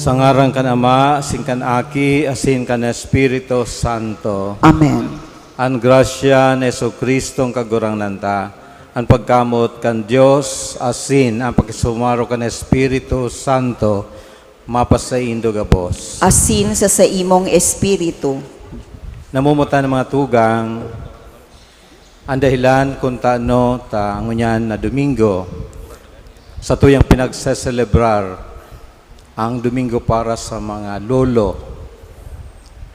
Sa ngaran kan Ama, asin kan Aki, asin kan Espiritu Santo. Amen. An grasya ni Jesucristong kagurang nanta, ang pagkamot kan Dios asin ang pagkisumaro kan Espiritu Santo, mapasaindo gabos. Asin sa imong espiritu. Namumutan ng mga tugang, ang dahilan kung taano ta ngunyan na Domingo, sa tuyang pinagseselebrar ang Domingo para sa mga lolo,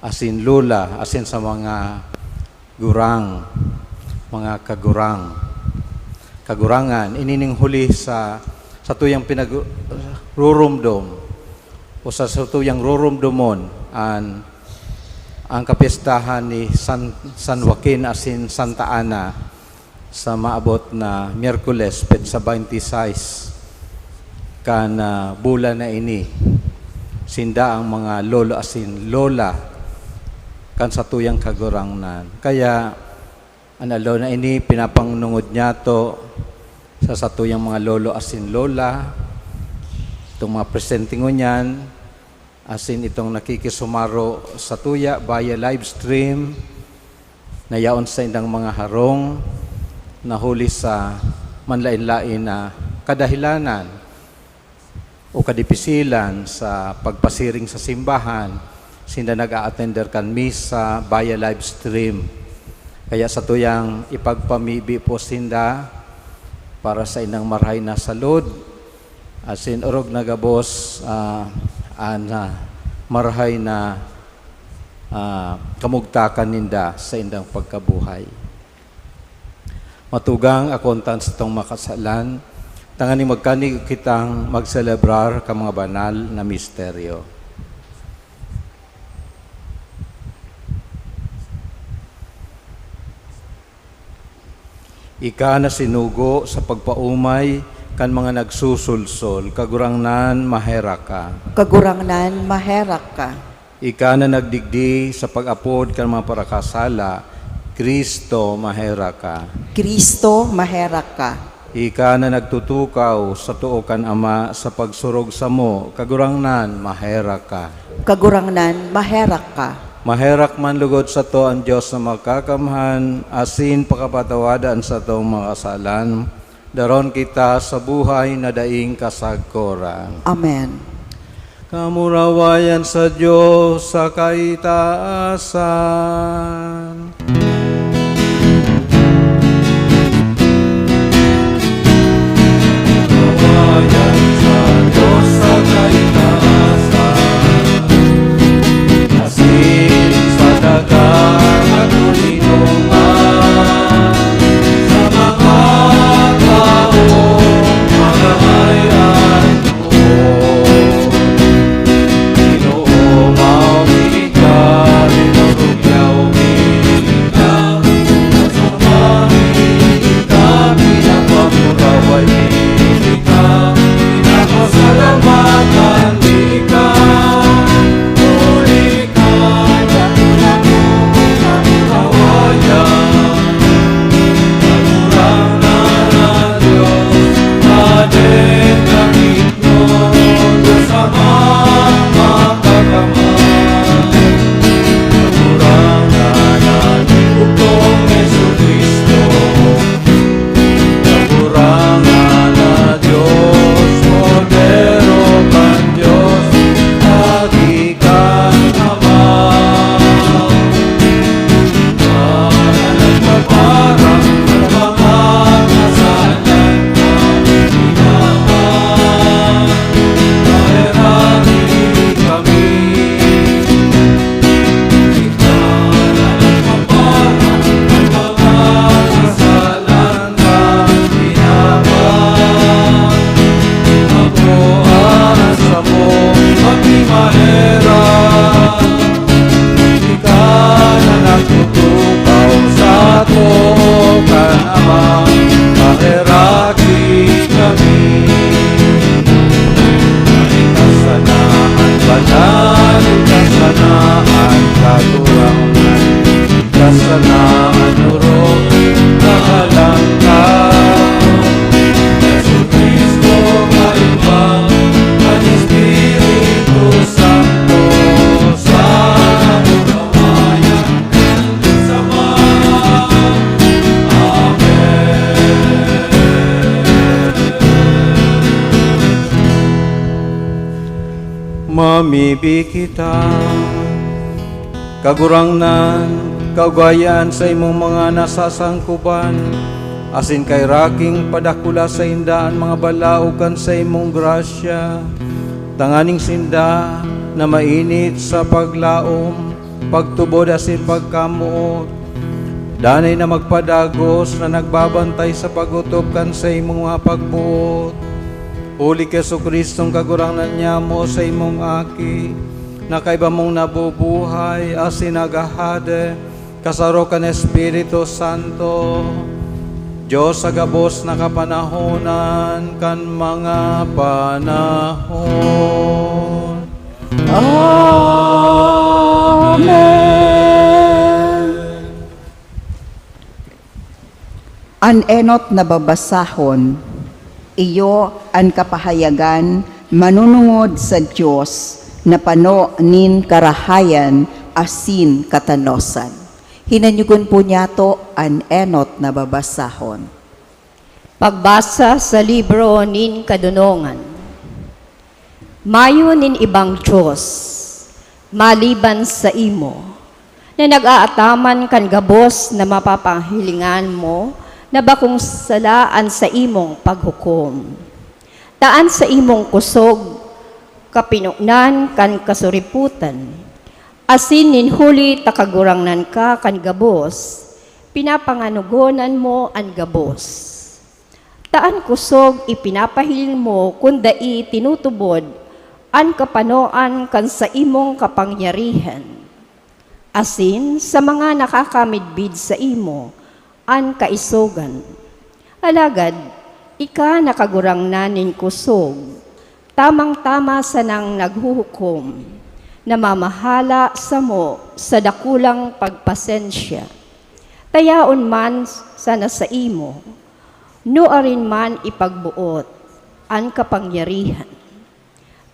asin lola, asin sa mga gurang, mga kagurangan, inining huli sa tuyang pinagrurumdom o sa tuyang rurumdomon ang kapistahan ni San Joaquin asin Santa Ana sa maabot na Miyerkules, petsa 26 kan bulan na ini. Sinda ang mga lolo asin lola kan sa tuyang kagurangnan. Kaya analo na ini pinapangnungod niya to sa tuyang mga lolo asin lola, itong mga presentingo niyan, asin itong nakikisumaro sa tuya via live stream, na yaon sa indang mga harong, nahuli sa manlain-lain na kadahilanan o kadipisilan sa pagpasiring sa simbahan, sinda nag-a-attender kan misa via live stream. Kaya sa tuyang ipagpamibi po sinda para sa inang marhay na salud, asin orog nagabos marhay na kamugtakan ninda sa indang pagkabuhay. Matugang akontan sa itong makasalan, tangani magkanig kitang magselebrar ka mga banal na misteryo. Ika na sinugo sa pagpaumay kan mga nagsusulsol, kagurangnan mahera ka. Kagurangnan maherak ka. Ika na nagdigdi sa pag-apod kan mga parakasala, Kristo mahera ka. Kristo maherak ka. Ika na nagtutukaw sa tuo kan Ama sa pagsurog sa mo, kagurangnan mahera ka. Kagurangnan maherak ka. Maherak man lugod sa to ang Diyos na makakamhan, asin pakapatawadan sa tong mga kasalan, daron kita sa buhay na daing kasagkoran. Amen. Kamurawayan sa Diyos sa kaitaasan. Kamurawayan sa Diyos sa kaitaasan, asin sa dagang at ulilungan, sa mga taong mga hayan mo. Ginoo mao bigyan, ginoo bigyan. ipamibi kita. Kagurangnan, kaugayan sa imong mga nasasangkuban, asin kay raking padakula sa indaan mga balaukan sa imong grasya, tanganing sinda na mainit sa paglaom, pagtubod asin pagkamuot, danay na magpadagos na nagbabantay sa pagutob kan sa imong mga pagbuot. Uli Jesucristong kagurangnan niya mo sa imong aki, na kaiba mong nabubuhay asin nagahade, kasaro kan Espiritu Santo, Diyos sa gabos na kapanahonan kan mga panahon. Amen. An enot na babasahon, iyo ang kapahayagan manunungod sa Diyos na pano nin karahayan asin katanosan. Hinanyugon po niya to an enot na babasahon. Pagbasa sa libro nin kadunongan. Mayo nin ibang Diyos, maliban sa imo, na nag-aataman kan gabos na mapapanghilingan mo, na bakong salaan sa imong paghukom. Taan sa imong kusog, kapinuknan kan kasuriputan, asin ninhuli takagurangnan ka kan gabos, pinapanganugonan mo ang gabos. Taan kusog ipinapahil mo kundai tinutubod an kapanoan kan sa imong kapangyarihan. Asin sa mga nakakamidbid sa imo an kaisogan. Alagad, ika nakagurangnan nin kusog, tamang-tama sa nang naghuhukom, namamahala sa mo sa dakulang pagpasensya. Tayaon man sana sa imo, nuarin man ipagbuot, an kapangyarihan.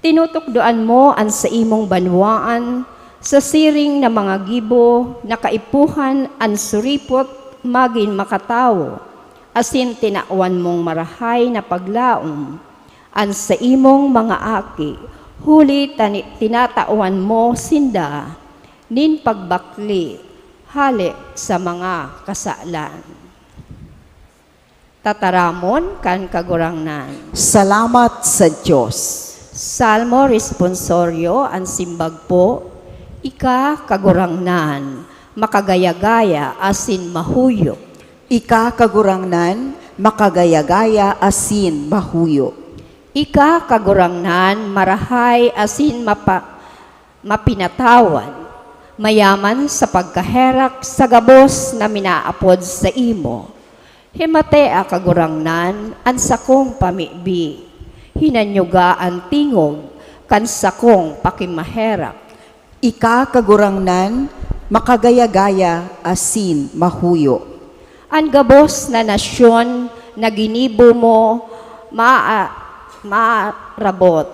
Tinutukdoan mo an sa imong banwaan, sa siring na mga gibo, na kaipuhan an suripot, magin makatawo, asin tinawan mong marahay na paglaom, an sa imong mga aki, huli tinatawan mo sinda, nin pagbakli, hali sa mga kasalan. Tataramon kan kagurangnan. Salamat sa Diyos. Salmo responsorio ang simbag po, ika kagurangnan, makagaya-gaya asin mahuyo. Ika kagurangnan, makagaya-gaya asin mahuyo. Ika kagurangnan, marahay asin mapinatawan, mayaman sa pagkaherak sa gabos na minaapod sa imo. Himatea kagurangnan, an sakong pamibi, hinanyuga ang tingog, kan sakong pakimaherak. Ika kagurangnan, makagaya-gaya asin mahuyo. Ang gabos na nasyon na ginibo mo, maarabot,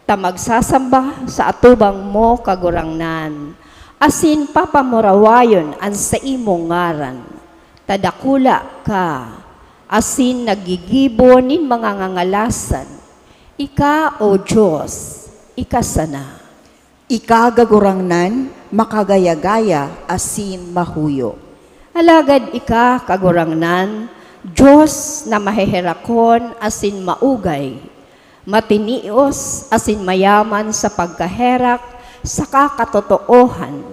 ta magsasamba sa atubang mo kagurangnan, asin papamurawayon ang sa imong ngaran, tadakula ka, asin nagigibo nin mga ngangalasan, ika o Diyos, ika sana. Ika kagurangnan, makagaya-gaya asin mahuyo. Alagad ika kagurangnan, Diyos na maheherakon asin maugay, matinios asin mayaman sa pagkaherak sa kakatotoohan.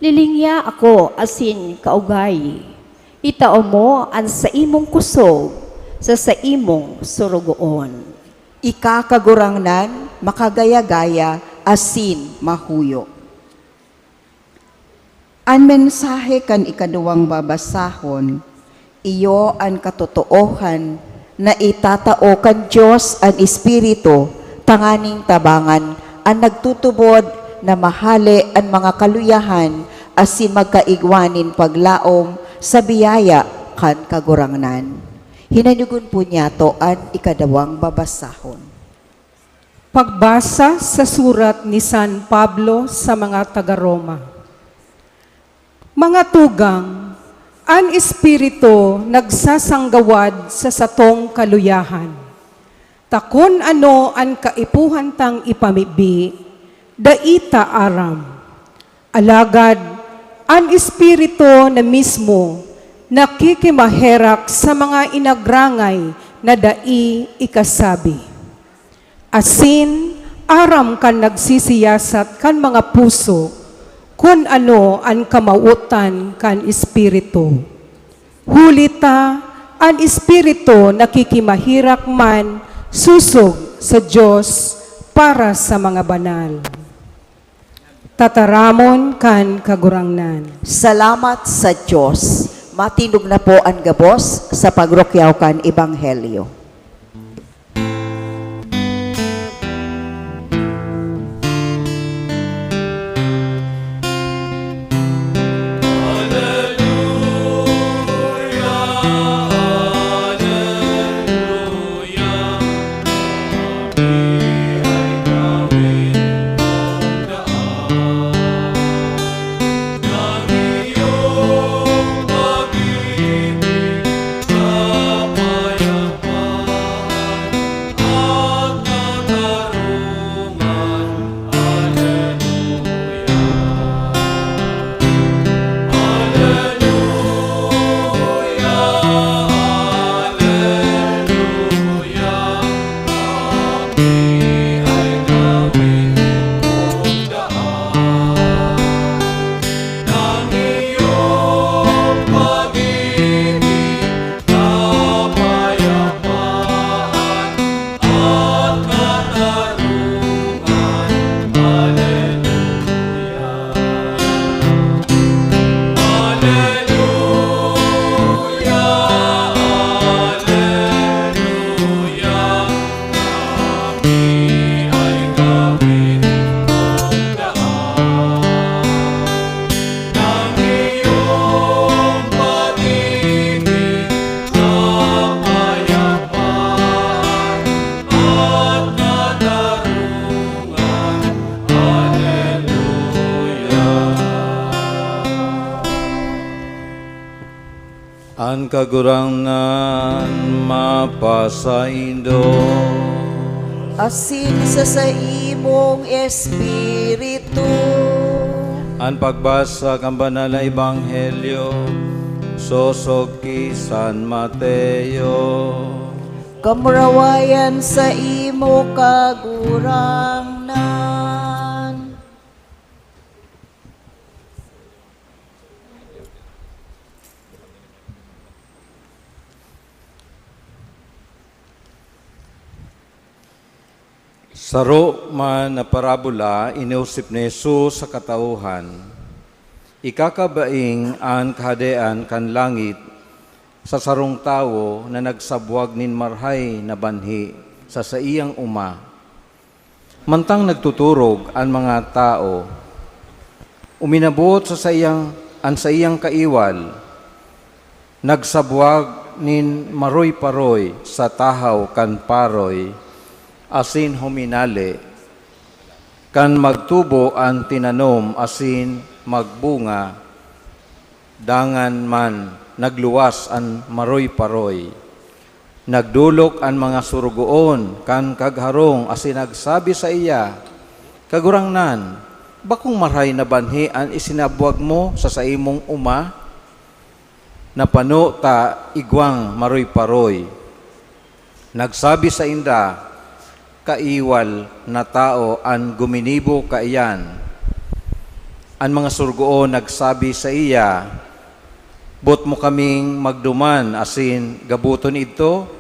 Lilingya ako asin kaugay, itao mo ang sa imong kusog sa imong surugoon. Ika kagurangnan, makagaya-gaya asin mahuyo. Ang mensahe kan ikaduwang babasahon, iyo ang katotoohan na itatao kan Diyos ang Espiritu, tanganing tabangan, ang nagtutubod na mahali ang mga kaluyahan, asin magkaigwanin paglaom sa biyaya kan kagurangnan. Hinanyugon po niya to ang ikadawang babasahon. Pagbasa sa surat ni San Pablo sa mga taga-Roma. Mga tugang, ang Espiritu nagsasanggawad sa satong kaluyahan. Takon ano ang kaipuhan tang ipamibi, daita aram. Alagad, ang Espiritu na mismo nakikimaherak sa mga inagrangay na dai ikasabi. Asin, aram kan nagsisiyasat kan mga puso, kun ano ang kamautan kan Espiritu. Hulita, ang Espiritu nakikimahirak man susog sa Diyos para sa mga banal. Tataramon kan kagurangnan. Salamat sa Diyos. Matindog na po ang gabos sa pagrokyaw kan Ebanghelyo. Ang kagurangnan mapasaindo. Asin sa imong Espiritu. Ang pagbasa kang banal na Ebanghelyo sosog ki San Mateo. Kamurawayan sa imo kagurangnan. Saro man na parabola iniusip ni Jesus sa katauhan, ikakabaing ang kahadean kan langit sa sarong tawo na nagsabwag nin marhay na banhi sa iyang uma. Mantang nagtuturog ang mga tao, uminabot sa iyang kaiwal, nagsabwag nin maroy-paroy sa tahaw kan paroy, asin huminali, kan magtubo ang tinanom asin magbunga, dangan man nagluwas ang maroy-paroy. Nagdulok ang mga surugoon kan kagharong asin nagsabi sa iya, kagurangnan, bakong maray na banhi ang isinabwag mo sa imong uma? Napano ta igwang maroy-paroy. Nagsabi sa inda, kaiwal na tao ang guminibo kaiyan. Ang mga surgoon nagsabi sa iya, bot mo kaming magduman asin gabuton ito.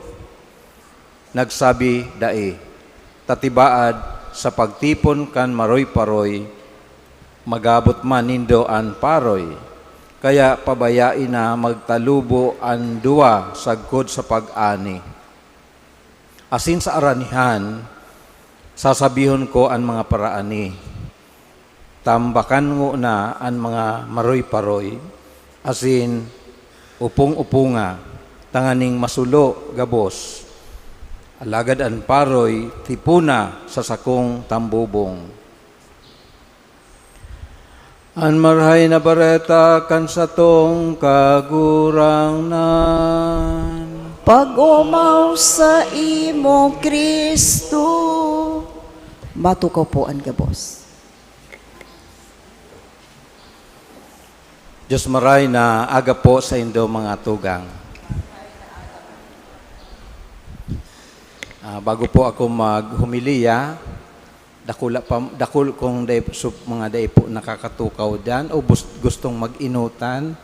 Nagsabi dai, tatibaad sa pagtipon kan maroy-paroy, magabot man nindo ang paroy. Kaya pabayain na magtalubo ang duwa sagkod sa pag-ani. Asin sa aranihan, sasabihon ko ang mga paraani. Tambakan mo na ang mga maroy-paroy, asin upong-upunga, tanganing masulo gabos. Alagad ang paroy, tipuna sa sakong tambubong. Ang marhay na bareta kan satong kagurangnan. Pag-umaw sa imo, Kristo. Matukaw po ang gabos. Diyos maray na aga po sa indo mga tugang. Bago po ako maghumiliya, dakul kung mga day po nakakatukaw dyan o gustong mag-inutan,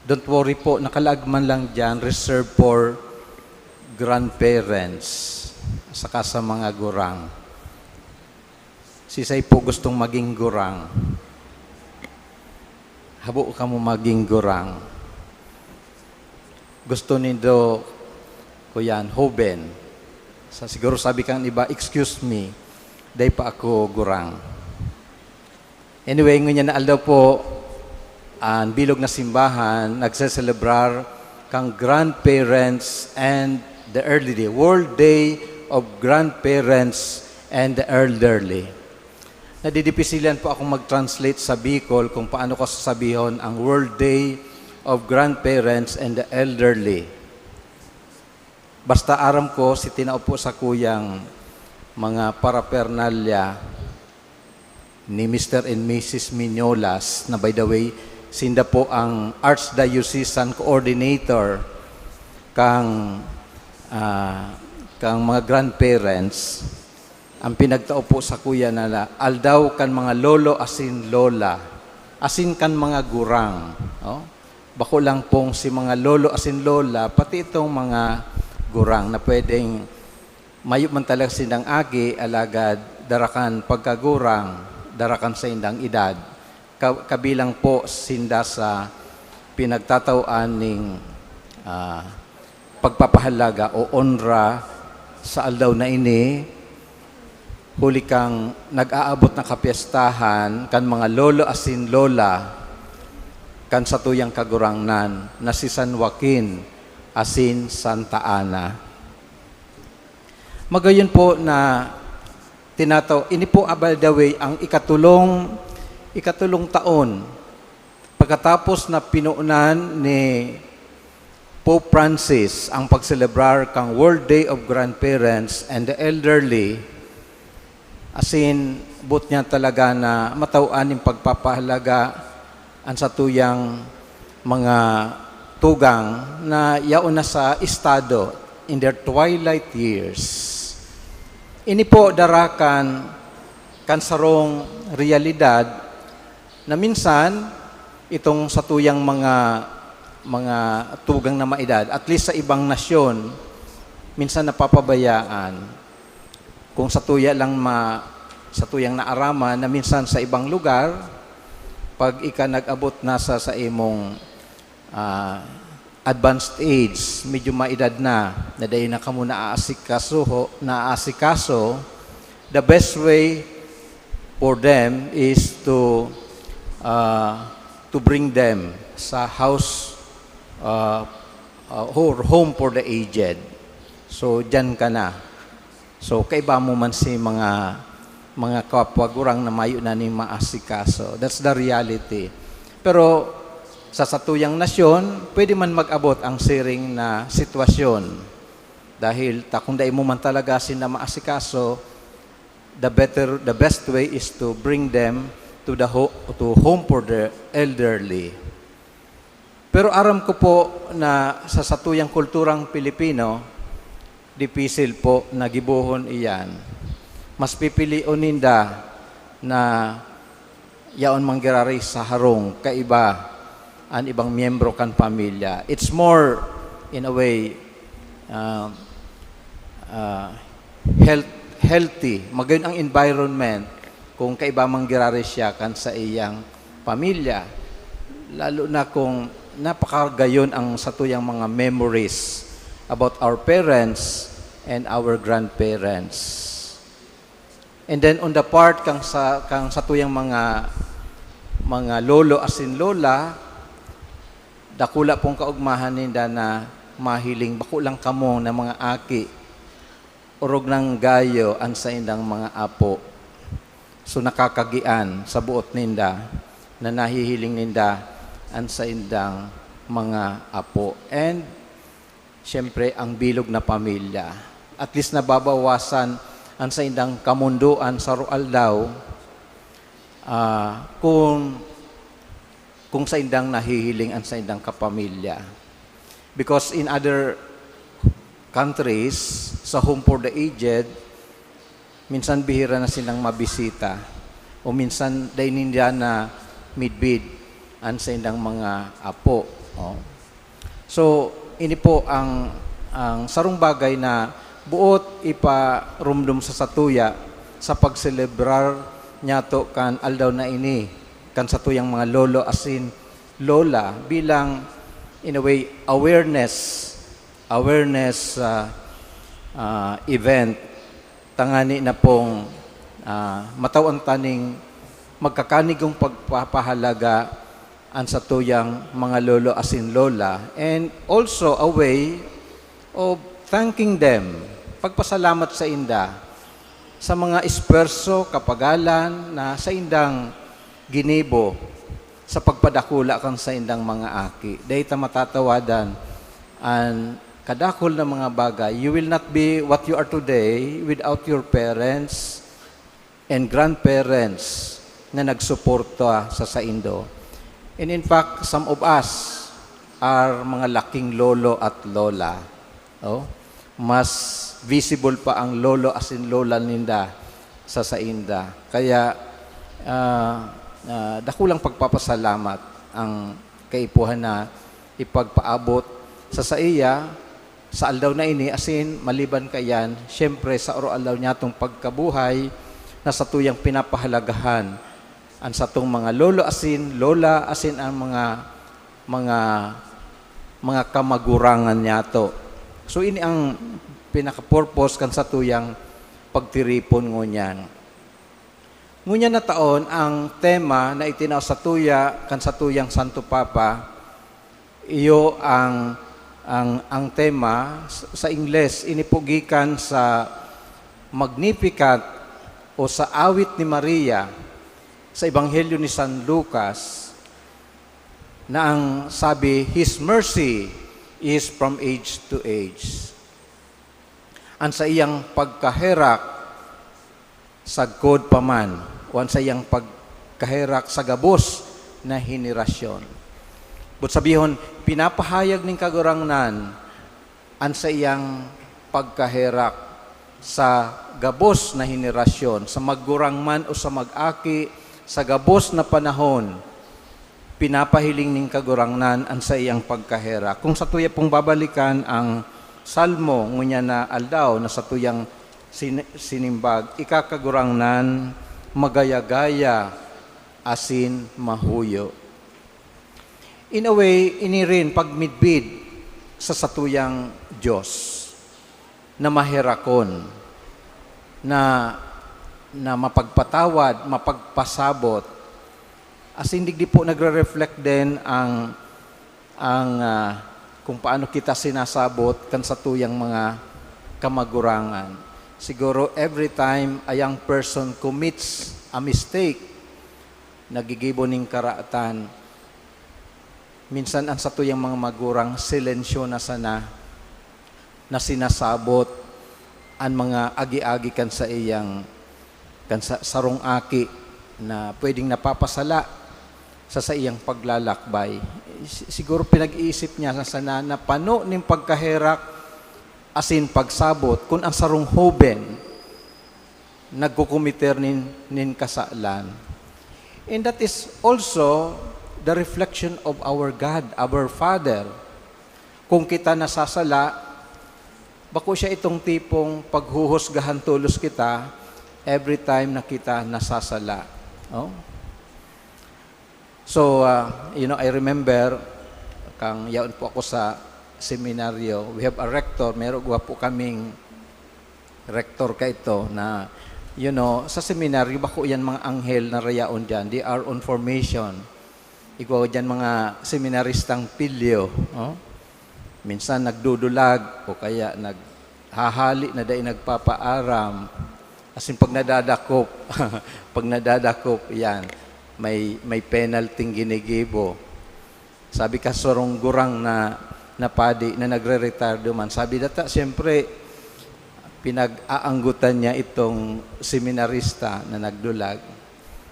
don't worry po, nakalagman lang dyan, reserved for grandparents, saka sa mga gurang. Sisay po gustong maging gurang. Habo ka mo maging gurang. Gusto nindo ko yan, hoben. Siguro sabi kang iba, excuse me, day pa ako gurang. Anyway, ngunyan na aldaw po, ang bilog na simbahan, nagseselebrar kang grandparents and the elderly. World Day of Grandparents and the Elderly. Nadidipisilan po akong mag-translate sa Bicol kung paano ko sasabihin ang World Day of Grandparents and the Elderly. Basta aram ko, si tinaupo sa kuyang mga parapernalya ni Mr. and Mrs. Mignolas, na by the way, sinda po ang Archdiocesan Coordinator kang mga grandparents. Ang pinagtao po sa kuya nala, aldaw kan mga lolo asin lola, asin kan mga gurang. Oh? Bako lang pong si mga lolo asin lola, pati itong mga gurang na pwedeng mayo man talaga sindang agi, alagad, darakan pagkagurang, darakan sa indang edad. Kabilang po sinda sa pinagtatauan ng pagpapahalaga o onra sa aldaw na ini, huli kang nag-aabot na kapiestahan kan mga lolo asin lola kan sa tuyang kagurangnan na si San Joaquin asin Santa Ana. Magayon po na ini po by the way ang ikatulong taon pagkatapos na pinuunan ni Pope Francis ang pagselebrar kang World Day of Grandparents and the Elderly. Asin, but niya talaga na matauan yung pagpapahalaga ang sa tuyang mga tugang na yaon na sa estado in their twilight years. Ini po darakan kansarong realidad na minsan itong sa tuyang mga tugang na maedad, at least sa ibang nasyon, minsan napapabayaan. Kung sa tuyang naarama na minsan sa ibang lugar, pag ika nag-abot na sa imong advanced age, medyo maedad na dahil na kamo naaasikaso, the best way for them is to bring them sa house or home for the aged. So, dyan ka na. So, kaiba mo man si mga kapwa-gurang na mayo na ni maasikaso. That's the reality. Pero sa satuyang nasyon, pwede man mag-abot ang siring na sitwasyon. Dahil kung dahil mo man talaga sila maasikaso, the best way is to bring them to home for the elderly. Pero aram ko po na sa satuyang kulturang Pilipino, dipisil po na gibuhon iyan. Mas pipilion ninda na yaon manggirari sa harong kaiba ang ibang miyembro kan pamilya. It's more, in a way, healthy. Magayon ang environment kung kaiba manggirari siya kan sa iyang pamilya. Lalo na kung napakagayon ang satuyang mga memories about our parents and our grandparents. And then on the part kang sa tuyang mga lolo asin lola, dakula pong kaugmahan ninda na mahiling bako lang kamo na mga aki urog ng gayo an sa indang mga apo. So nakakagian sa buot ninda na nahihiling ninda an sa indang mga apo. And siyempre ang bilog na pamilya. At least nababawasan ang sa indang kamunduan sa rual daw kung kung sa indang nahihiling ang sa indang kapamilya. Because in other countries, sa home for the aged, minsan bihira na silang mabisita o minsan dahil nila na midbid ang sa indang mga apo. Oh. So, ini po ang sarong bagay na buot iparumdum sa satuya sa pagselebrar niya to kan aldaw na ini kan satuyang mga lolo asin lola bilang in a way awareness event tangani na pong matawan taning magkakanigong pagpapahalaga ang satuyang mga lolo asin lola, and also a way of thanking them, pagpasalamat sa inda sa mga esperso, kapagalan na sa indang ginibo sa pagpadakula kan sa indang mga aki. Dahil ta matatawadan ang kadakol na mga bagay. You will not be what you are today without your parents and grandparents na nagsuporta sa saindo. And in fact, some of us are mga laking lolo at lola. Oh? Mas visible pa ang lolo as in lola ninda sa sainda. Kaya, dakulang pagpapasalamat ang kaipuhan na ipagpaabot sa iya, sa aldaw na ini, asin maliban kayan, syempre sa oro-aldaw niya itong pagkabuhay na sa tuyang pinapahalagahan ang satong mga lolo asin, lola asin ang mga kamagurangan niya to. So ini ang pinaka-purpose kan sa tuyang pagtiripon ngunyan. Ngunyan na taon ang tema na itinaw sa tuya kan sa tuyang Santo Papa, iyo ang tema sa Ingles inipugikan sa Magnificat o sa awit ni Maria sa Ebanghelyo ni San Lucas na ang sabi, His mercy is from age to age. Ang sa iyang pagkaherak sa God paman, o ang sa iyang pagkaherak sa gabos na henerasyon. But sabihon, pinapahayag ning kagurangnan ang sa iyang pagkaherak sa gabos na henerasyon, sa maggurang man o sa mag-aki, sa gabos na panahon, pinapahiling ning kagurangnan ang sa iyang pagkahera. Kung sa tuya pong babalikan ang salmo, ngunya na aldaw, na sa tuyang sinimbag, ikakagurangnan, magaya-gaya, asin, mahuyo. In a way, ini rin pagmidbid sa satuyang Diyos na maherakon, na mapagpatawad, mapagpasabot. As hindi po nagre-reflect din ang kung paano kita sinasabot kan sa tuyang mga kamagurangan. Siguro every time a young person commits a mistake, nagigibo ning karaatan, minsan ang sa tuyang mga magurang silensyo na sana na sinasabot ang mga agi-agi kan sa iyang kan sa sarong aki na pwedeng napapasala sa iyang paglalakbay. Siguro pinag-iisip niya sa sana na pano ning pagkaherak asin pagsabot kung ang sarong hoben nagkukumiter nin kasalan. And that is also the reflection of our God, our Father. Kung kita nasasala, bako siya itong tipong paghuhusgahan tulos kita every time na kita nasasala. Oh? So, I remember, kang yaon po ako sa seminaryo, we have a rector, meron po kaming rector ka ito na, sa seminaryo, bako yan mga anghel na rayaon dyan, they are on formation. Ikaw dyan mga seminaristang pilyo, oh? Minsan nagdudulag o kaya naghahali na dahil nagpapaaram. Asin pag nadadakop, yan, may penalty ginigibo. Sabi ka sorong gurang na padi na nagre-retire man. Sabi data, siyempre, pinag-aanggutan niya itong seminarista na nagdulag.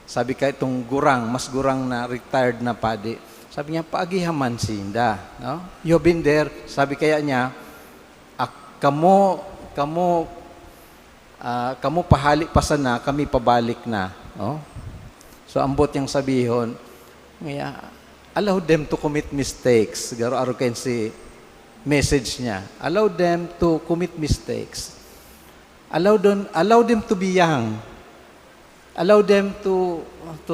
Sabi ka itong gurang, mas gurang na retired na padi. Sabi niya, paagihaman sinda. No? You've been there. Sabi kaya niya, kamu pahali pa sana, kami pabalik na. No? So, ambot yung sabihon, allow them to commit mistakes. Garo-aro kayo si message niya. Allow them to commit mistakes. Allow them to be young. Allow them to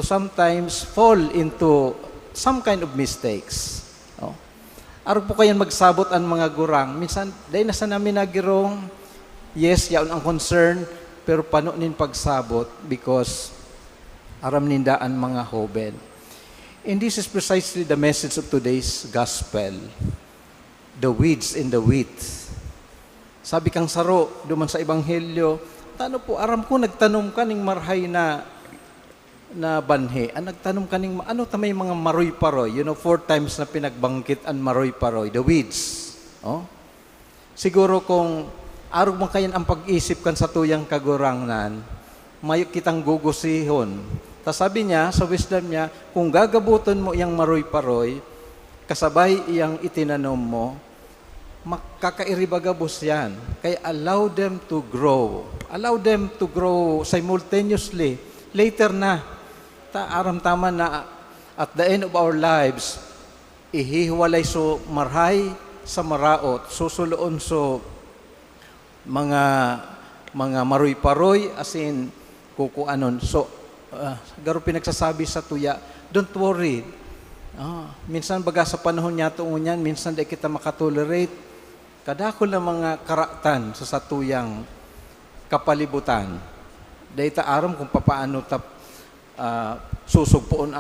sometimes fall into some kind of mistakes. Oh. Aro po kayan magsabot ang mga gurang. Minsan, dahil nasa namin nagirong, yes, yaon ang concern, pero pano nin pagsabot because aram nindaan mga hoben. And this is precisely the message of today's gospel. The weeds in the wheat. Sabi kang saro, duman sa Ebanghelyo, tano po, aram ko, nagtanom ka ning marhay na banhe. Nagtanom ka ning, ano tamay mga maroy-paroy? 4 times na pinagbangkit ang maroy-paroy. The weeds. Oh? Siguro kung arog mo kayan ang pag-isip kan sa tuyang kagurangnan, mayo kitang gugusihon. Tas sabi niya, sa wisdom niya, kung gagabuton mo iyang maroy-paroy, kasabay iyang itinanom mo, makakairibagabos yan. Kaya allow them to grow. Allow them to grow simultaneously. Later na, aram tama na at the end of our lives, ihiwalay so marhay sa maraot, susuloon so mga maroy-paroy, as in, kukuanon. So, garo pinagsasabi sa tuya, don't worry. Minsan baga sa panahon niya tungunyan, minsan di kita makatolerate. Kadako na mga karatan sa satuyang kapalibutan. Dahil aram kung papaano susugpoon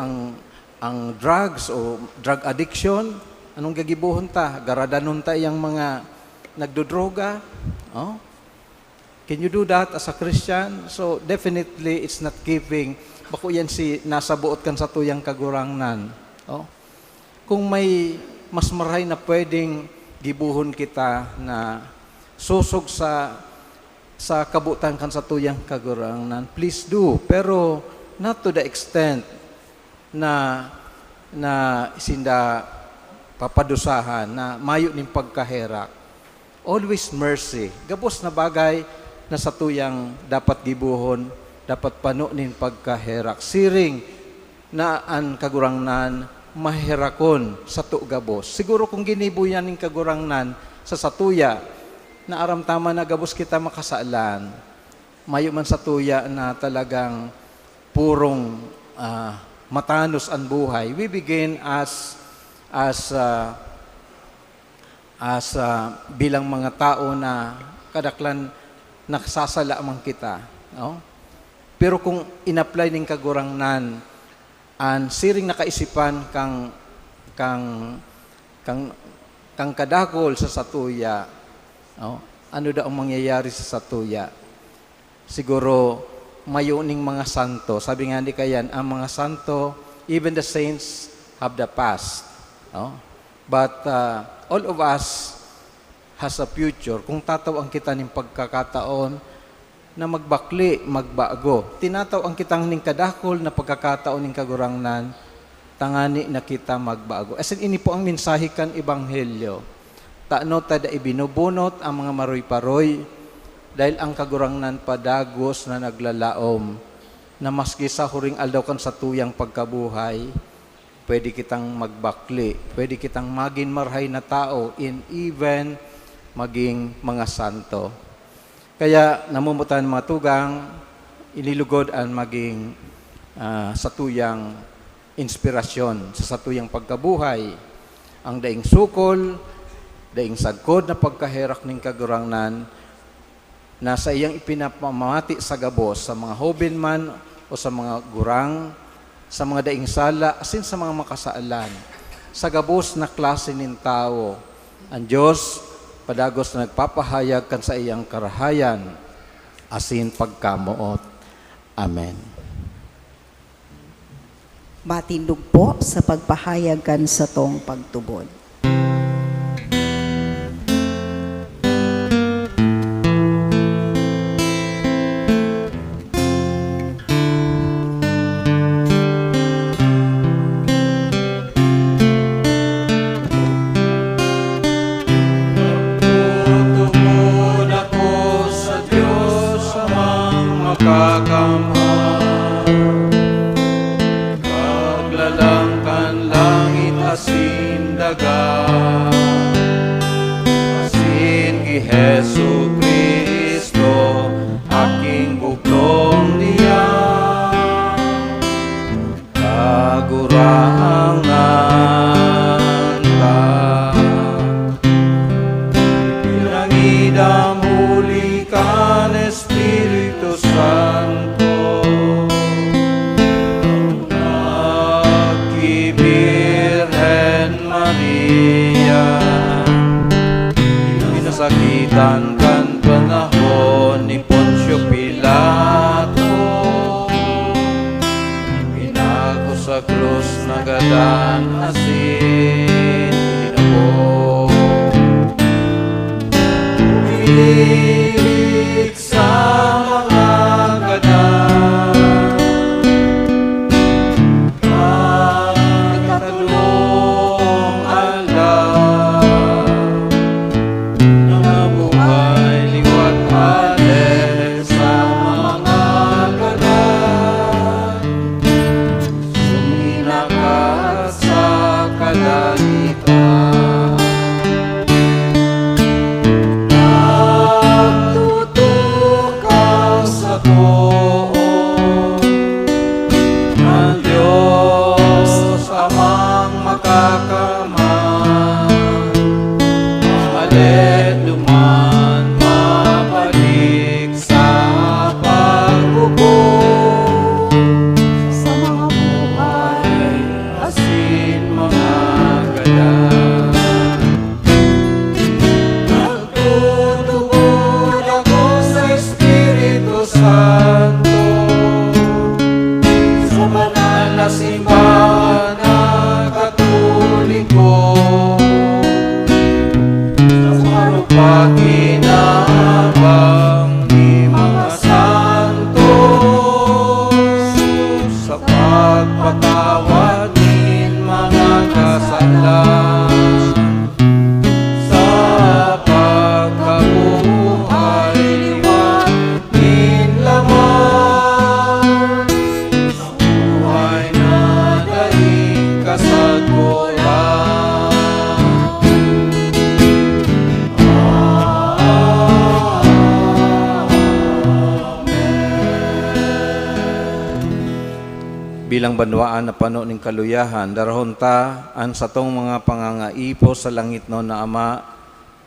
ang drugs o drug addiction. Anong gagibuhon ta? Garadanon ta yung mga nagdodroga. Oh? Can you do that as a Christian? So definitely it's not giving. Bako yan si nasa buot kan sa tuyang kagurangnan. Oh? Kung may mas maray na pwedeng gibuhon kita na susog sa kabutan kan sa tuyang kagurangnan, please do. Pero not to the extent na sinda papadusahan, na mayo ning pagkaherak. Always mercy. Gabos na bagay na sa tuyang dapat gibuhon, dapat pano nin pagkaherak. Siring na ang kagurangnan mahirakon sa gabos. Siguro kung ginibuyan ning kagurangnan sa satuya, na aramtama na gabos kita makasaalan, mayo man sa tuya na talagang purong matanos ang buhay. We begin as bilang mga tao na kadaklan nagsasala man kita, no? Pero kung in-apply ning kagurangnan an siring nakaisipan kang kadakol sa satuya, no? Ano daw ang mangyayari sa satuya? Siguro mayo ning mga santo. Sabi nga ni kayan, ang mga santo, even the saints have the past, no? But all of us has a future. Kung tatawang kita ning pagkakataon na magbakli, magbago. Tinataw ang kitang ning kadakol na pagkakataon ning kagurangnan, tangani na kita magbago. As in, ini po ang mensahe kan Ebanghelyo. Taano tada ibinubunot ang mga maroy-paroy dahil ang kagurangnan padagos na naglalaom na maski sa huring aldaw kan sa tuyang pagkabuhay, pwede kitang magbakli, pwede kitang maging marhay na tao, in even maging mga santo. Kaya namumutan mga tugang, inilugod ang maging satuyang inspirasyon sa satuyang pagkabuhay. Ang daing sukol, daing sagkod na pagkaherak ng kagurangnan, na sa iyang ipinapamati sa gabos, sa mga hoben man o sa mga gurang, sa mga daing sala, asin sa mga makasaalan, sa gabos na klase ng tao, ang Diyos padagos na nagpapahayag kan sa iyang karahayan, asin pagkamuot. Amen. Matindog po sa pagpahayag kan sa tong pagtubod. asin daga, asin ki Hesu Kristo, aking buklong niya, kagurangan ka. Pinangidam huli ka ng Espiritu Santo, Birhen Maria, pinasakitan kan panahon ni Poncio Pilato, pinago sa krus na gadan asin pinako, umilig sa mga gadan, pakinabang ni mga santos sa pagpatawad ng mga kasalan, sa pagkabuhay liwanin laman, sa buhay na daing kasagpuan. Bilang banwaan na pano ning kaluyahan, darahon ta an sa tong mga pangangaipo sa langit no na Ama,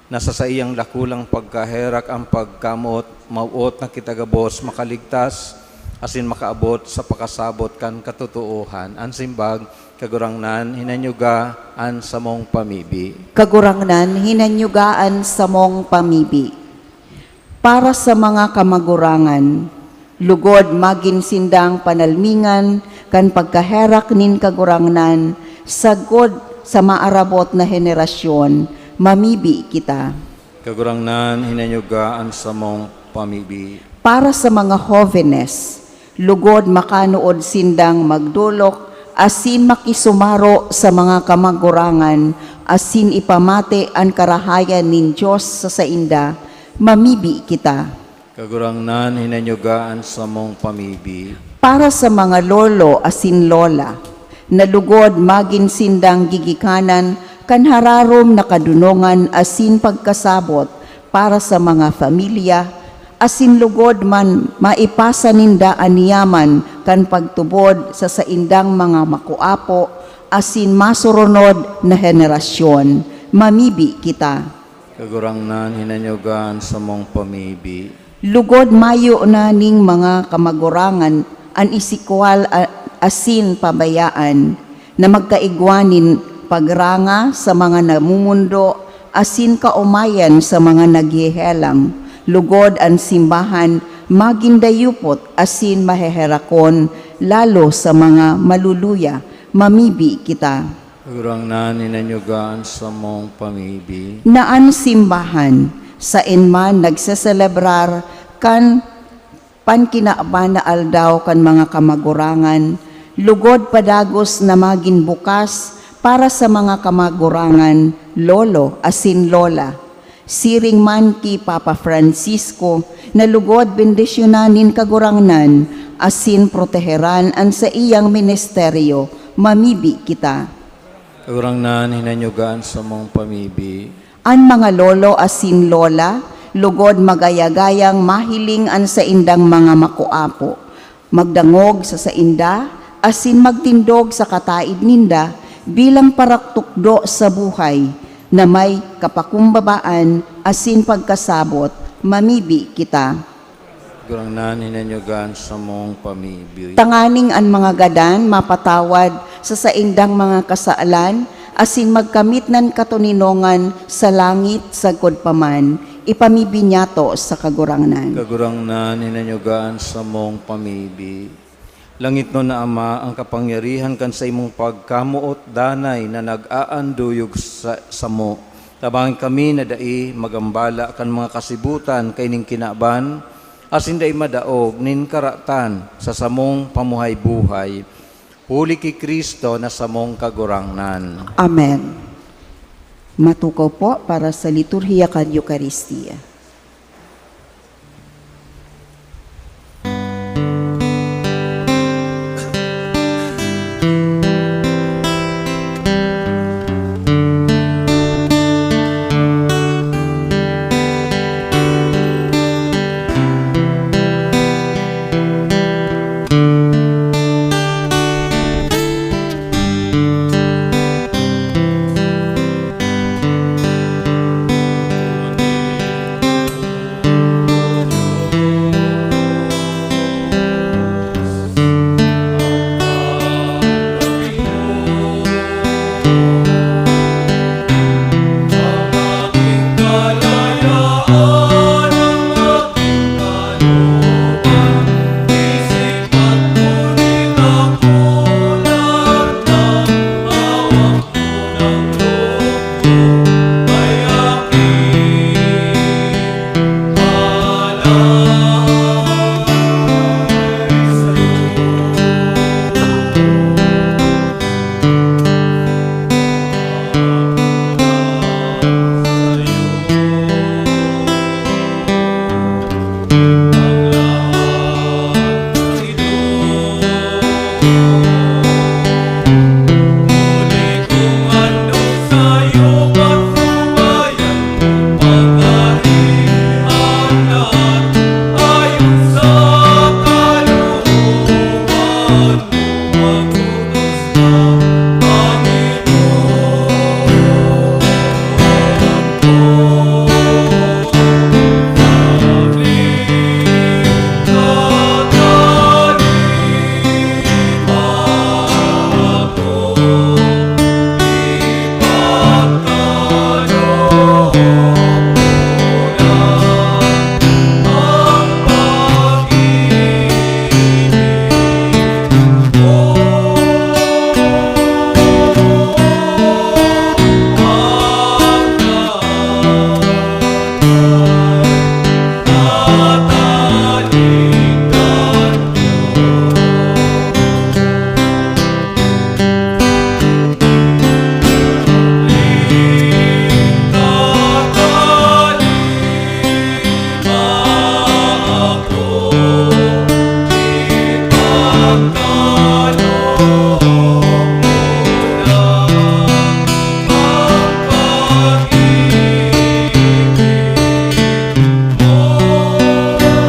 nasa sa iyang dakulang pagkaherak ang pagkamot, mauot na kitagabos, makaligtas, asin makaabot sa pakasabot kan katutuohan, an simbag, kagurangnan, hinanyugaan sa mong pamibi. Kagurangnan, hinanyugaan sa mong pamibi. Para sa mga kamagurangan, lugod magin sindang panalmingan, kan pagkaherak nin kagurangnan, sagod sa maarabot na henerasyon, mamibi kita. Kagurangnan, hinanyugaan sa mong pamibi. Para sa mga jóvenes, lugod makanood sindang magdulok, asin makisumaro sa mga kamagurangan, asin ipamate ang karahayan nin Diyos sa sainda, mamibi kita. Kagurangnan, hinanyugaan sa mong pamibi. Para sa mga lolo asin lola, nalugod magin sindang gigikanan, kan hararom na kadunongan asin pagkasabot, para sa mga familia, asin lugod man maipasa ninda aniyaman, kan pagtubod sa saindang mga makuapo, asin masurunod na henerasyon, mamibi kita. Kagurangnan, hinanyugaan sa mong pamibi. Lugod mayo na ning mga kamagurangan, an isikwal asin pabayaan, na magkaigwanin pagranga sa mga namumundo, asin kaumayan sa mga naghihelang, lugod ang simbahan, magindayupot asin maheherakon, lalo sa mga maluluya, mamibi kita. Kagurangnan, hinanyugaan sa mong pamibi. Naan simbahan, sa inman nagseselebrar, kan pankinaaban na aldaw kan mga kamagurangan, lugod padagos na maging bukas para sa mga kamagurangan, lolo asin lola. Siring man ki Papa Francisco, na lugod bendisyonanin kagurangnan, asin proteheran an sa iyang ministeryo, mamibi kita. Kagurang nan hinanyugan sa mong pamibi. An mga lolo asin lola, lugod magayagayang mahiling an sa indang mga makuapo. Magdangog sa inda, asin magtindog sa kataid ninda, bilang paraktukdo sa buhay, na may kapakumbabaan, asin pagkasabot, mamibi kita. Kagurang nan hinanyugan sa mong pamibi. Tanganing an mga gadan, mapatawad sa indang mga kasaalan, asin magkamit nan katuninongan sa langit sa paman, ipamibinyato sa kagurangnan. Kagurang nan hinanyugan sa mong pamibi. Langit no na Ama, ang kapangyarihan kan sa imong pagkamuot danay na nag-aanduyog sa mo. Tabangin kami na dai magambala kan mga kasibutan kay ning kinaban, asin dai madaog nin karatan sa samong pamuhay-buhay. Huli ki Kristo na samong kagurangnan. Amen. Matukaw po para sa liturhiya kan Eucharistia.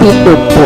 Ito po.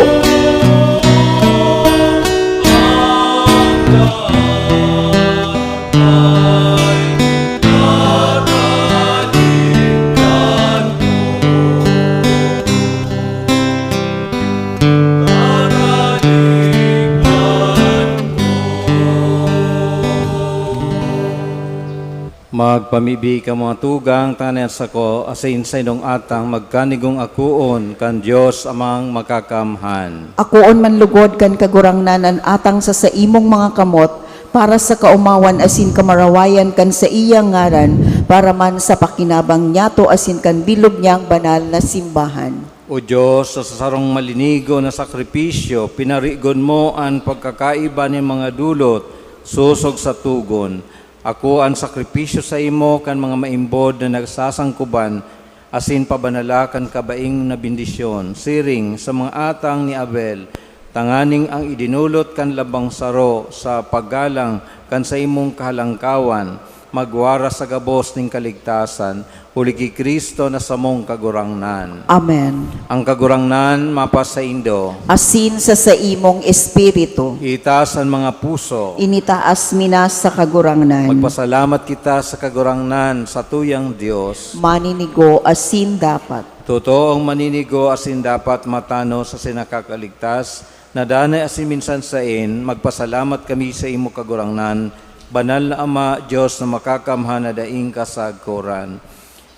Magpamibi ka mga tugang tanan sa ko asin sa inong atang magkanigong akuon kan Dios amang makakamhan. Akoon man lugod kan kagurangnanan atang sa imong mga kamot para sa kaumawan asin kamarawayan kan sa iyang ngaran para man sa pakinabang niyato asin kan bilog niyang banal na simbahan. O Diyos, sa sarong malinigo na sakripisyo, pinarigon mo ang pagkakaiba ng mga dulot, susog sa tugon. Ako ang sakripisyo sa imo kan mga maimbod na nagsasangkuban, asin pabanalakan kabaing na bendisyon, siring sa mga atang ni Abel, tanganing ang idinulot kan labang saro sa paggalang kan sa imong kahalangkawan, magwara sa gabos ning kaligtasan, uli ki Kristo na samong kagurangnan. Amen. Ang kagurangnan mapasaindo, Asin sa imong espiritu, itaas ang mga puso, initaas minas sa kagurangnan. magpasalamat kita sa kagurangnan sa tuyang Diyos. Maninigo asin dapat. Totoo ang maninigo asin dapat matano sa sinakakaligtas, na danay asin minsan sain, magpasalamat kami sa imo kagurangnan, banal na Ama, Diyos na makakamhan na daing kasagkuran.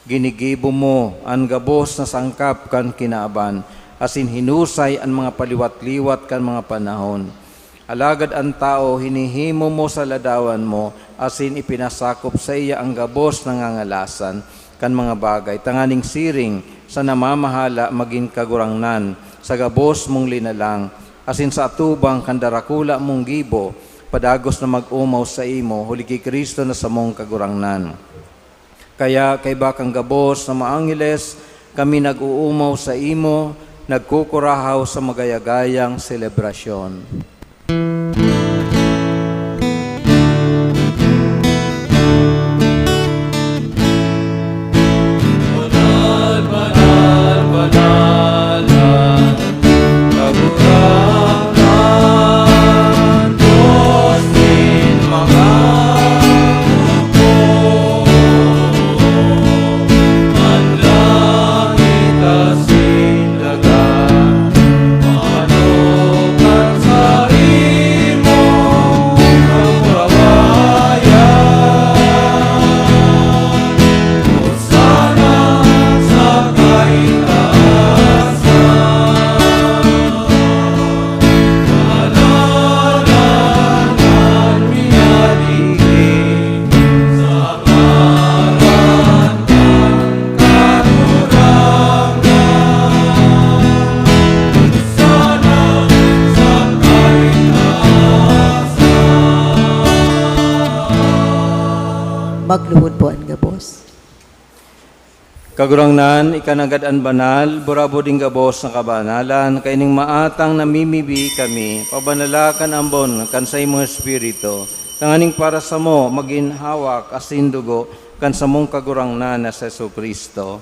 Ginigibo mo ang gabos na sangkap kan kinaaban, asin hinusay ang mga paliwat-liwat kan mga panahon. Alagad ang tao, hinihimo mo sa ladawan mo, asin ipinasakop sa iya ang gabos ng ngangalasan kan mga bagay, tanganing siring sa namamahala maging kagurangnan, sa gabos mong linalang, asin sa atubang kandarakula mong gibo, padagos na mag-umaw sa imo, huli ki Kristo na samong kagurangnan. Kaya kay bakang gabos na maangeles, kami nag-uumaw sa imo, nagkukurahaw sa magayagayang selebrasyon. Magluhod po ang gabos. Kagurangnan, ikanagad-an banal, burabo ding gabos ng kabanalan, kaining maatang namimibi kami, pabanalakan ambon kan sa imong espiritu, tanganing para sa mo, maginhawak asin dugo, kan sa mong kagurangnan na sa Jesucristo.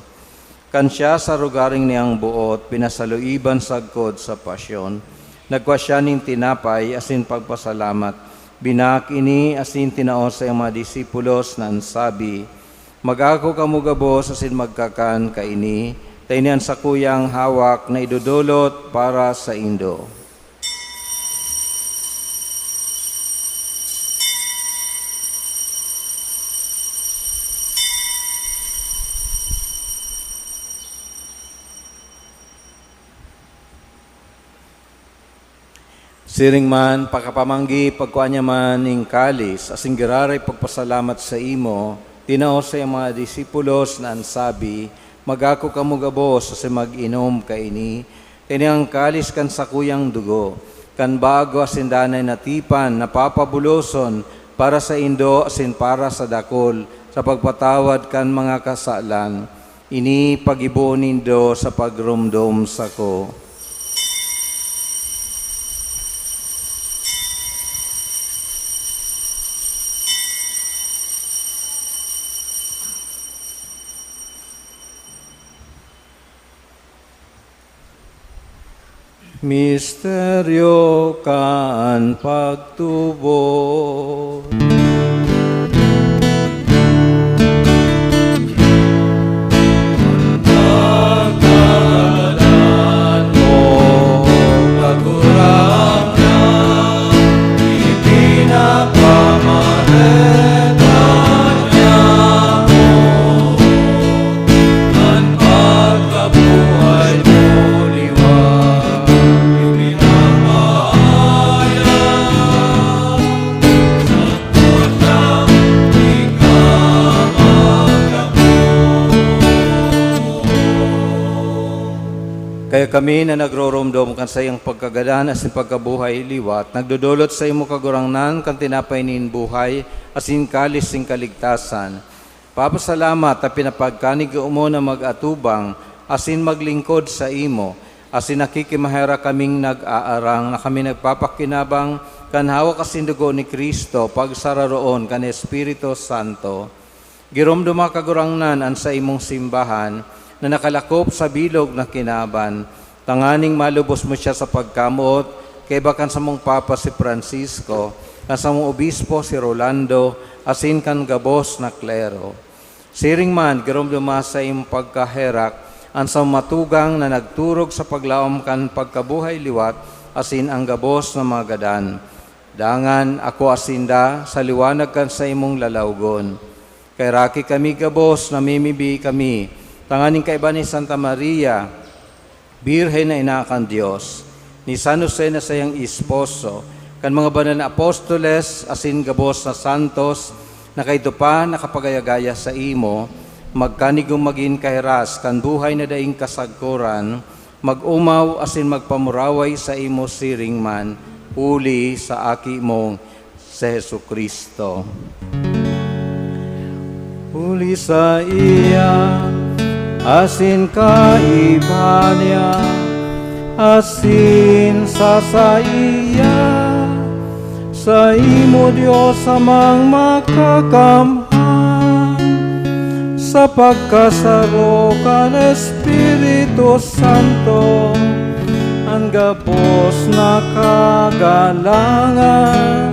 Kan siya sa rugaring niyang buot, pinasaluiban sagkod sa pasyon, nagkwa siya ning tinapay asin pagpasalamat, binakini asin tinaos sa iyang mga disipulos na ansabi, mag-ako kamugabos asin magkakan kaini, tainian sa kuyang hawak na idudulot para sa indo. Siring man, pakapamanggi, pagkuanya man ning kalis, asing giraray pagpasalamat sa imo, tinaos sa iyang mga disipulos na ansabi, mag-ako kamugabos asing mag-inom kaini, kanyang kalis kan sa kuyang dugo, kan bago asin danay natipan, napapabuloson, para sa indo asin para sa dakol, sa pagpatawad kan mga kasalan, ini pag-ibo nindo sa pagrumdom sa ko. Misteryo kan pagtubo. Pagkagalan mo, kagurangnan, ipinapamaretan niya mo, ang pagkabuhay mo liwan. Kaya kami na nagroromdom kan sa iyang pagkagalan asin pagkabuhay liwat, nagdudulot sa imo kagurangnan kan tinapay nin buhay asin kalis sing kaligtasan. Papasalamat at pinapagkanig mo na mag-atubang asin maglingkod sa imo, asin nakikimahera kaming nag-aarang na kami nagpapakinabang kanhawa kasindugo ni Kristo pagsararoon kan Espiritu Santo. Giromduma kagurangnan an sa imong simbahan na nakalakop sa bilog na kinaban. Tanganing malubos mo siya sa pagkamot kay bakan sa mong Papa si Francisco, kan sa mong Obispo si Rolando, asin kan gabos na klero. Siring man, giromduma sa imong pagkaherak ang sa matugang na nagturog sa paglaom kan pagkabuhay liwat, asin ang gabos na mga gadan. Dangan ako asinda sa liwanag kan sa imong lalawgon. Kay raki kami gabos, namimibi kami, tanganing kaiba ni Santa Maria, Birhen na inakan Diyos, ni San Jose na sayang esposo, kan mga banal na apostoles, asin gabos na santos, na kayto pa nakapagayagaya sa imo, magkanigong maging kairas, kan buhay na daing kasagkuran, mag-umaw asin magpamuraway sa imo siring man, uli sa aki mong si Jesu Kristo. Uli sa iya, asin kaiba niya, asin sa iya, sa imo Diyos amang makakamhan, sa pagkasaro kan Espiritu Santo, ang gabos na kagalangan,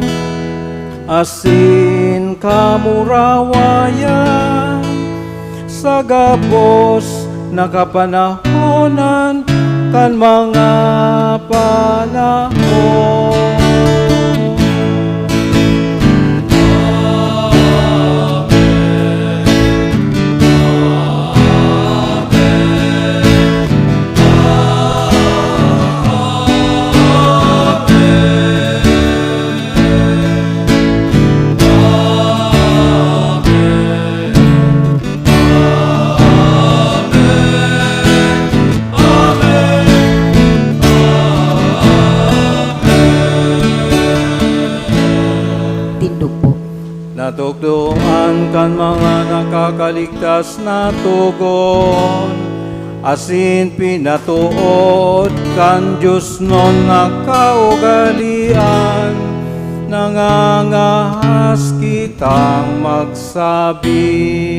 asin kamurawayan, sa gabos na kapanahonan kan mga panahon. Natugtuan kan mga nakakaligtas na tugon, asin pinatuod kan Diyos non nakaugalian, nangangahas kitang magsabi.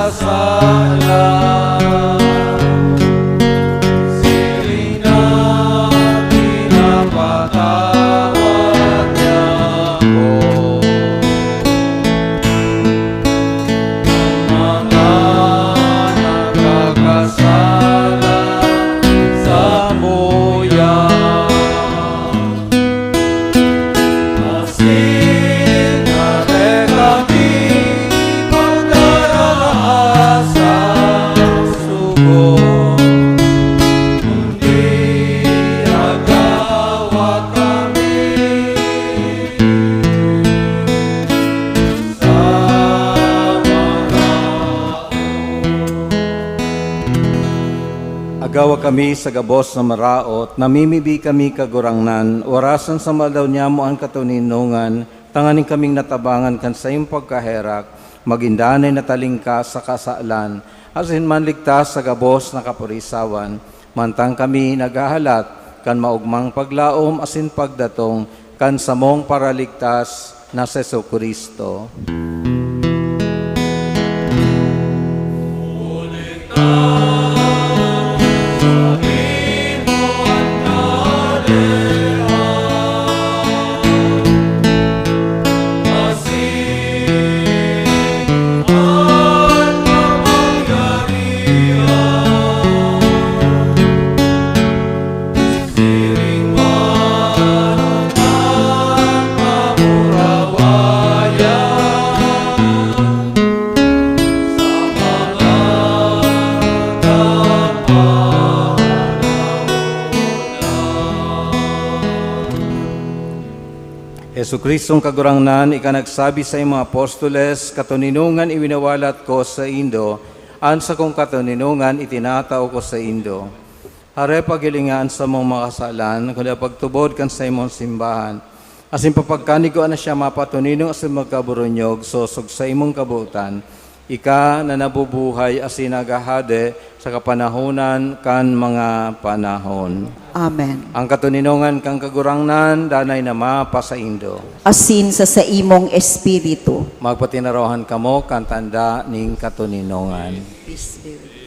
Sa Agawa kami sa gabos na maraot, namimibi kami kagurangnan, orasan sa maldaw niya mo ang katuninungan, tanganing kaming natabangan kan sa iyong pagkaherak, magindanay na talingka sa kasaalan, asin man ligtas sa gabos na kapurisawan, mantang kami naghahalat, kan maugmang paglaom asin pagdatong, kan samong paraligtas na sa Jesucristo. Jesukristong kagurangnan, ika nagsabi sa iyong mga apostoles, katuninungan iwinawalat ko sa Indo, ansa kong katuninungan itinatao ko sa Indo. Hare pagilingan sa mong makasalan, kundi pagtubod kan sa imong simbahan. Asin papagkanig ko na siya mapatuninong asin magkaburunyog, sosog sa imong kabutan. Ika na nabubuhay asin nagahade sa kapanahonan kan mga panahon. Amen. Ang katuninungan kang kagurangnan, danay na mapa sa Indo. Asin sa imong espiritu. Magpatinarohan kamo kan tanda ning katuninungan. Peace be with you.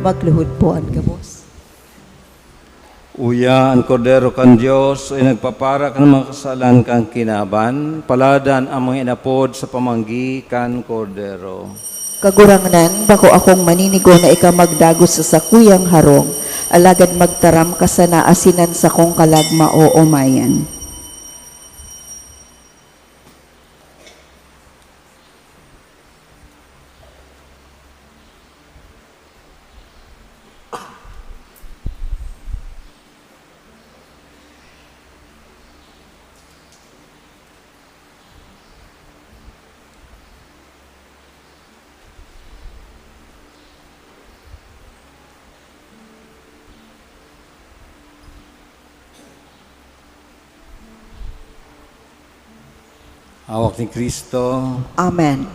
Magluhod po ang gabos. Uya ang kordero kan Diyos ay nagpapara kan mga kasalan kang kinaban, paladan ang mga inapod sa pamanggi kan kordero. Kagurangnan, bako akong maninigo na ika magdagos sa sakuyang harong, alagad magtaram ka sa naasinan sa kong kalagma o umayan. Hawak ni Kristo. Amen.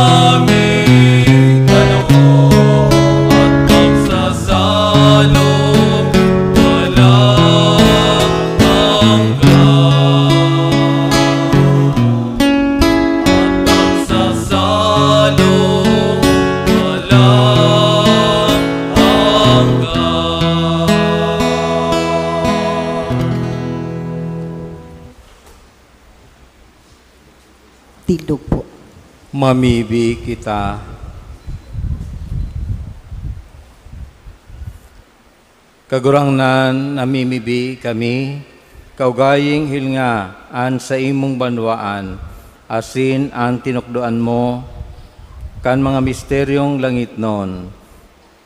aming panahon at pagsasalo walang hanggan. At pagsasalo walang hanggan. Tindog po. Mamibi kita. Kagurangnan namimibi kami, kaugaying hilngaan sa imong banwaan, asin ang tinukdoan mo, kan mga misteryong langit nun.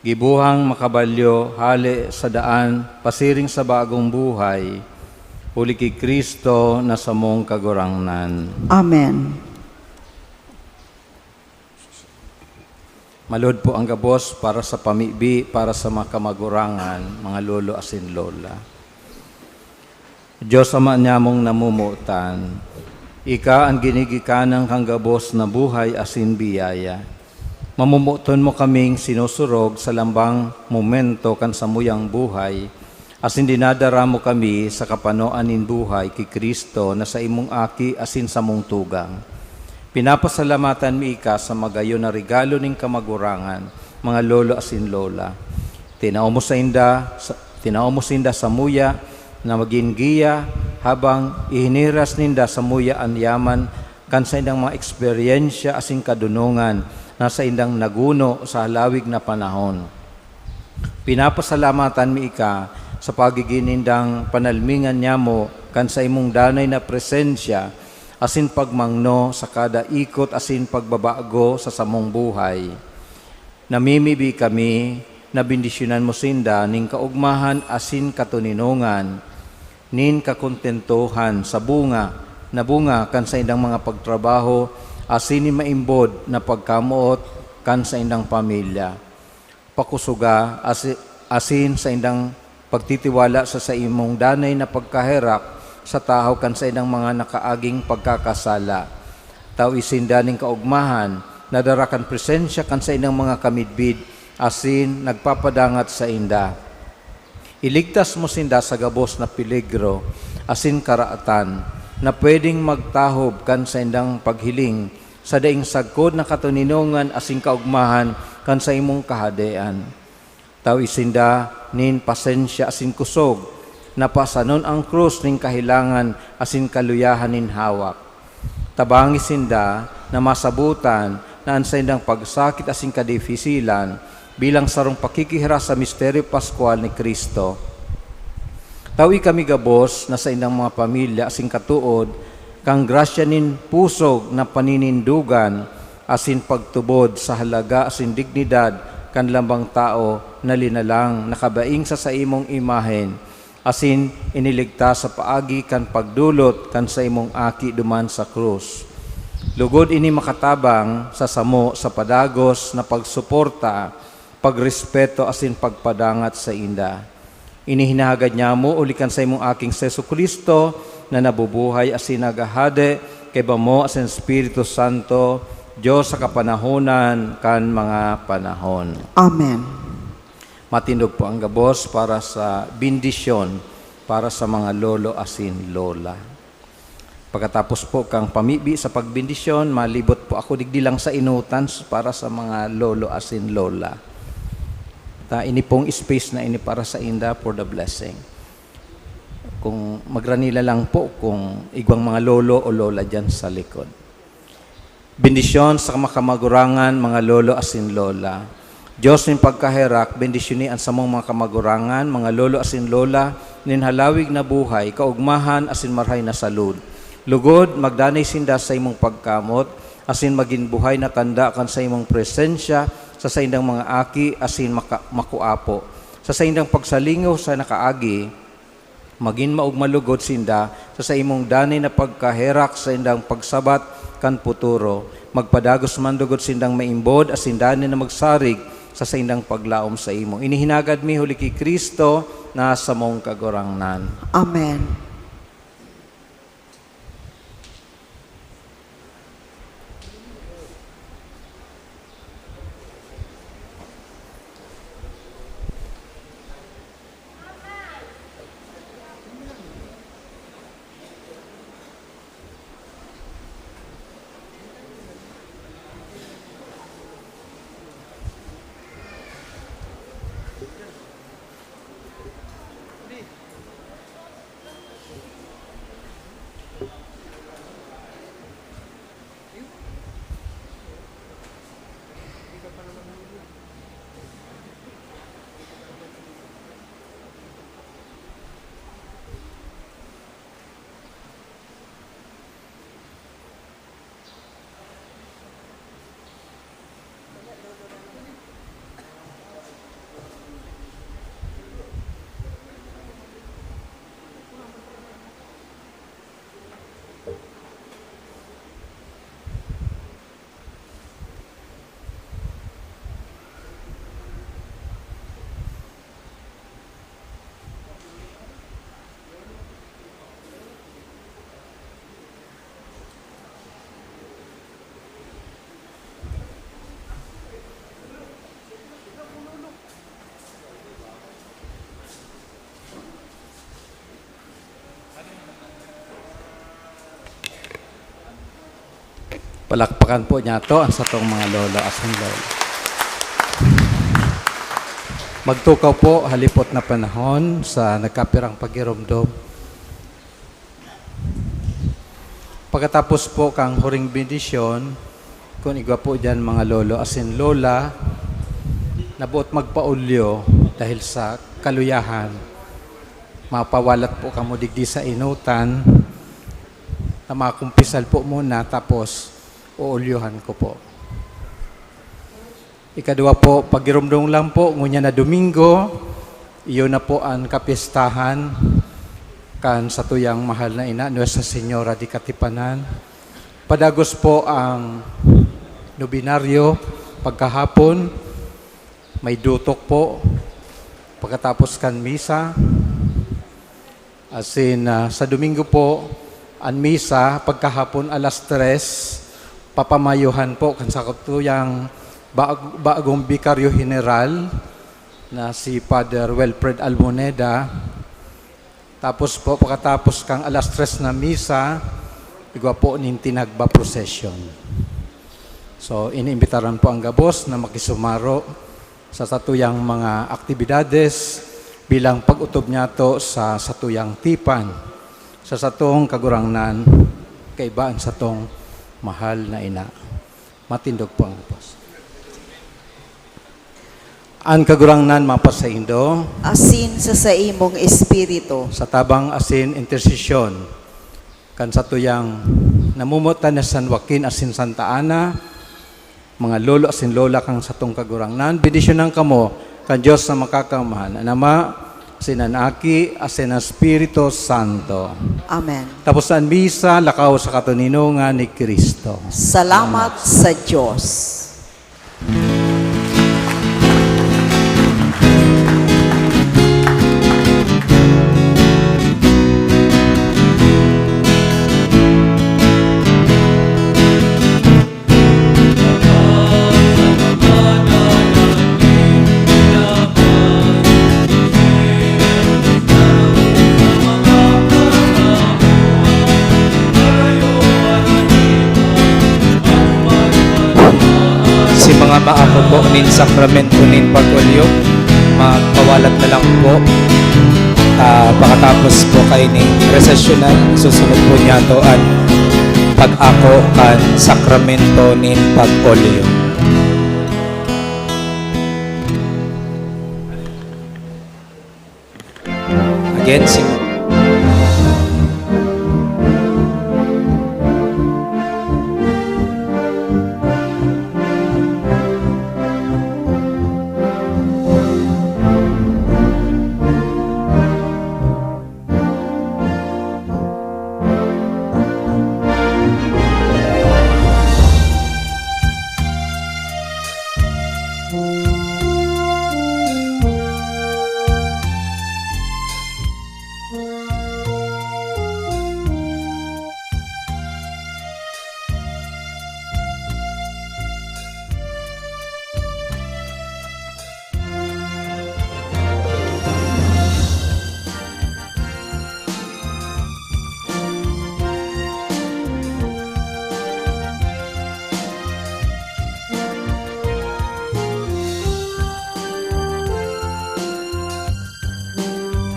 Gibuhang makabalyo, hali sa daan, pasiring sa bagong buhay, uli kay Kristo na samong kagurangnan. Amen. Malod po ang gabos para sa pamibi, para sa mga kamagurangan, mga lolo asin lola. Diyos Ama niyamong namumutan, Ika ang ginigikanang kang gabos na buhay asin biyaya. Mamumuton mo kaming sinusurog sa lambang momento kan samuyang buhay, asin dinadara mo kami sa kapanoan nin buhay kay Kristo na sa imong aki asin sa mong tugang. Pinapasalamatan mi Ika sa magayon na regalo ning kamagurangan, mga lolo asin lola. Tinao mo sinda sa muya na maging giya habang ihiniras ninda sa muya ang yaman kan sa indang mga eksperyensya asin kadunungan na sa indang naguno sa halawig na panahon. Pinapasalamatan mi Ika sa pagiginindang panalmingan niya mo kan sa imong danay na presensya asin pagmangno sa kada ikot asin pagbabago sa samong buhay. Namimibi kami na bendisyonan mo sinda ning kaugmahan asin katuninungan, nin kakontentuhan sa bunga kan sa indang mga pagtrabaho asin ni maimbod na pagkamuot kan sa indang pamilya. Pakusuga asin sa indang pagtitiwala sa imong danay na pagkaherak sa tao kan sa indang mga nakaaging pagkakasala. Tao isinda ning kaugmahan, nadarakan presensya kan sa indang mga kamidbid, asin nagpapadangat sa inda. Iligtas mo sinda sa gabos na peligro, asin karaatan, na pwedeng magtahob kan sa indang paghiling, sa daing sagkod na katuninungan asin kaugmahan kan sa imong kahadean. Tao isinda nin pasensya asin kusog, napasanon ang krus ning kahilangan asin kaluyahan nin hawak. Tabangi sinda na masabutan na ang sa indang pagsakit asin kadifisilan bilang sarong pakikihira sa misteryo Pascual ni Kristo. Tawi kami gabos na sa indang mga pamilya asin katuod kang grasya nin pusog na paninindugan asin pagtubod sa halaga asin dignidad kan lambang tao na linalang nakabaing sa imong imahen, asin iniligtas sa paagi kan pagdulot kan sa imong aki duman sa krus. Lugod ini makatabang sa samo sa padagos na pagsuporta, pagrespeto asin pagpadangat sa inda. Inihinahagad niya mo ulikan sa imong aking Seso Kristo na nabubuhay asin nagahade kay bamo asin Espiritu Santo, Diyos sa kapanahonan kan mga panahon. Amen. Matindog po ang gabos para sa bendisyon para sa mga lolo asin lola. Pagkatapos po kang pamibi sa pagbendisyon, malibot po ako digdi lang sa inutan para sa mga lolo asin lola. Ini pong space na ini para sa inda for the blessing. Kung magranila lang po kung igwang mga lolo o lola dyan sa likod. Bendisyon sa makamagurangan mga lolo asin lola. Diyos nin pagkaherak, bendisyoni ang samong mga kamagurangan, mga lolo asin lola, nin halawig na buhay, kaugmahan asin marhay na salud. Lugod, magdanay sinda sa imong pagkamot, asin maging buhay na tanda kan sa imong presensya, sa saindang mga aki, asin makuapo. Sa saindang pagsalingaw sa nakaagi, maging maugmalugod sinda, sa imong danay na pagkaherak, sa indang pagsabat kan puturo. Magpadagos mandugod sindang maimbod, asin danay na magsarig, sa indang paglaom sa imo. Inihinagad mi huli kay Kristo na sa mong kagurangnan. Amen. Palakpakan po niya to ang sa tong mga lolo asang lolo. Magtukaw po halipot na panahon sa nagkapirang pagiromdom. Pagkatapos po kang huring bendisyon, kung igwa po dyan mga lolo asin lola, nabuot magpaulyo dahil sa kaluyahan. Mapawalat po kamo digdi sa inutan, na makumpisal po muna, tapos uulyuhan ko po. Ikadua po, pagirumdong lang po, ngunya na Domingo, iyon na po ang kapistahan kan sa tuyang mahal na ina, Nuestra Señora di Katipanan. Padagos po ang nobinaryo, pagkahapon, may dutok po, pagkatapos kan misa, asin sa Domingo po, ang misa, pagkahapon alas 3, papamayuhan po kan sa tuyang bagong Bikaryo General na si Father Wilfred Almoneda. Tapos po, pagkatapos kang alas 3 na misa, igwa po ning tinagba procession. So, iniimbitaran po ang gabos na makisumaro sa satuyang mga aktibidades bilang pag-utob niya to sa satuyang tipan, sa satong kagurangnan, kaibaan sa tong mahal na ina. Matindog po ang gabos. Ang kagurangnan mapasaindo, Asin sa imong espiritu. sa tabang asin intersesyon, kan satuyang namumutan na San Joaquin asin Santa Ana, mga lolo asin lola kang satong kagurangnan, bendisyonan kamo kan Diyos na makakamahan, ang Ama, asin ang Aki, asin ang Espiritu Santo. Amen. Tapos ang misa, lakaw sa katuninungan ni Kristo. Salamat sa Diyos. Si mga maako po nin sakramento nin pag-ulyo, magpawalat na lang po. Pagkatapos po kayo ning resesyonan, susunod po niya to at pag-ako kan sakramento nin pag-ulyo. Again, sing